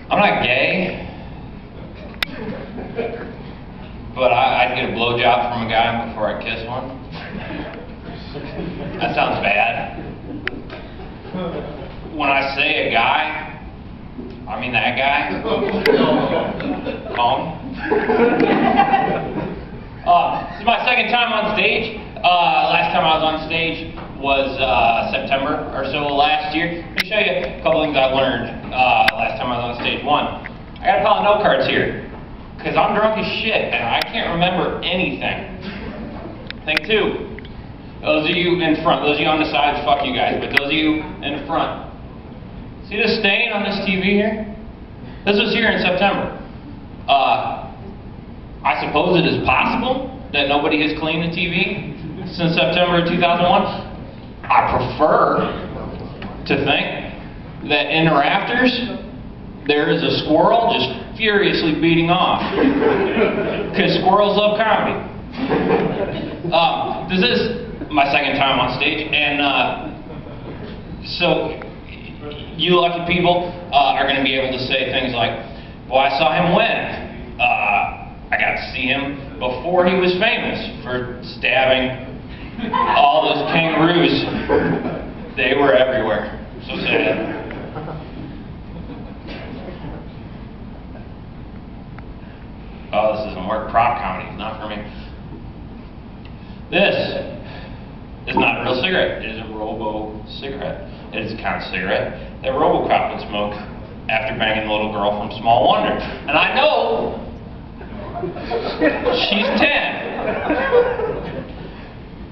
I'm not gay, but I'd get a blowjob from a guy before I kiss one. That sounds bad. When I say a guy, I mean that guy. This is my second time on stage. Last time I was on stage was September or so last year. Let me show you a couple things I learned last time I was on stage. One, I got a pile of note cards here because I'm drunk as shit and I can't remember anything. Thing two, those of you in front, those of you on the sides, fuck you guys, but those of you in front, see the stain on this TV here? This was here in September. I suppose it is possible that nobody has cleaned the TV since September 2001. I prefer to think that in the rafters there is a squirrel just furiously beating off. Because squirrels love comedy. This is my second time on stage, and so you lucky people are going to be able to say things like, well, I saw him win. I got to see him before he was famous for stabbing all those kangaroos. They were everywhere. So sad. Oh, this isn't work. Prop comedy. Not for me. This is not a real cigarette. It is a robo-cigarette. It is the kind of cigarette that RoboCop would smoke after banging the little girl from Small Wonder. And I know she's 10.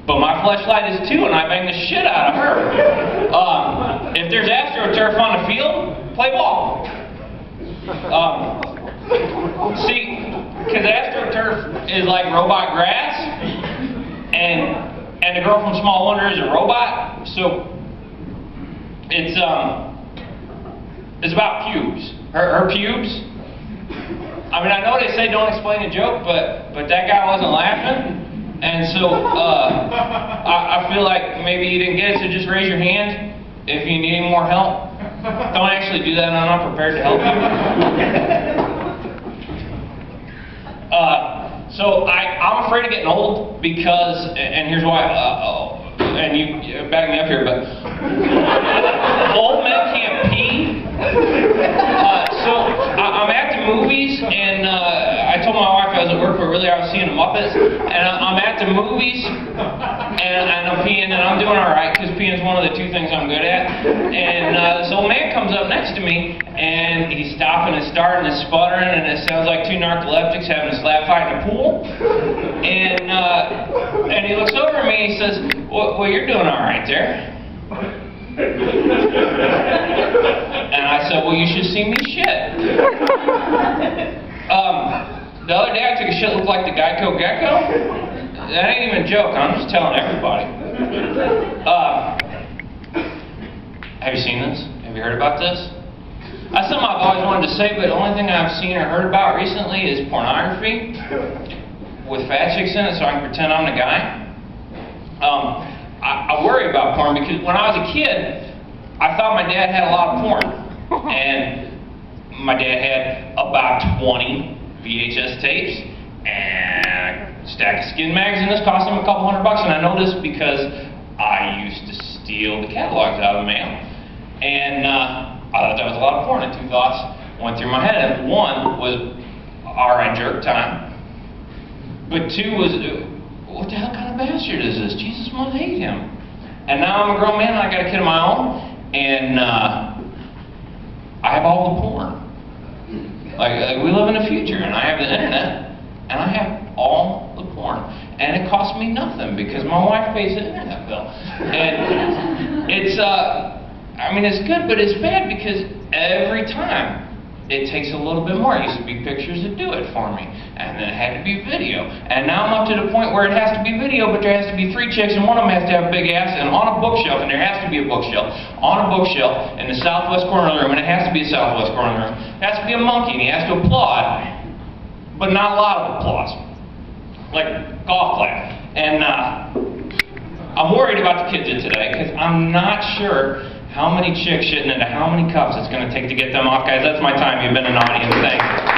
But my fleshlight is 2 and I bang the shit out of her. If there's AstroTurf on the field, play ball. See, because AstroTurf is like robot grass, and the girl from Small Wonder is a robot, so it's about pubes. Her pubes. I mean, I know they say don't explain a joke, but that guy wasn't laughing, and so I feel like maybe you didn't get it. So just raise your hand if you need any more help. Don't actually do that. I'm not prepared to help you. So I'm afraid of getting old because, and here's why. And you back me up here, but old men can't pee. So I'm at the movies, and I told my wife I was at work, but really I was seeing the Muppets. And I'm at the movies, and I'm peeing, and I'm doing all right because peeing is one of the 2 things I'm good at. And this old man comes up next to me, and he's stopping and starting and sputtering, and it sounds like 2 narcoleptics having a slap fight in a pool. And he looks over at me and he says, well, you're doing all right there. And I said, well, you should see me shit. The other day I took a shit that looked like the Geico Gecko. That ain't even a joke, I'm just telling everybody. Have you seen this? Have you heard about this? That's something I've always wanted to say, but the only thing I've seen or heard about recently is pornography with fat chicks in it, so I can pretend I'm the guy. I worry about porn because when I was a kid, I thought my dad had a lot of porn. And my dad had about 20 VHS tapes and a stack of skin mags, and this cost him a couple $100. And I know this because I used to steal the catalogs out of the mail. And I thought that was a lot of porn, and 2 thoughts went through my head. And 1 was, alright, jerk time. But 2 was, what the hell kind of bastard is this? Jesus must hate him. And now I'm a grown man and I got a kid of my own, and I have all the porn. Like we live in the future, and I have the internet, and I have all the porn. And it costs me nothing because my wife pays the internet bill. And it's, I mean, it's good, but it's bad because every time it takes a little bit more. It used to be pictures that do it for me, and then it had to be video. And now I'm up to the point where it has to be video, but there has to be 3 chicks, and one of them has to have a big ass, and on a bookshelf, and there has to be a bookshelf, on a bookshelf in the southwest corner of the room, and it has to be a southwest corner of the room. It has to be a monkey, and he has to applaud, but not a lot of applause, like golf clap. And I'm worried about the kids of today because I'm not sure how many chicks shitting into how many cups it's going to take to get them off. Guys, that's my time. You've been an audience. Thanks.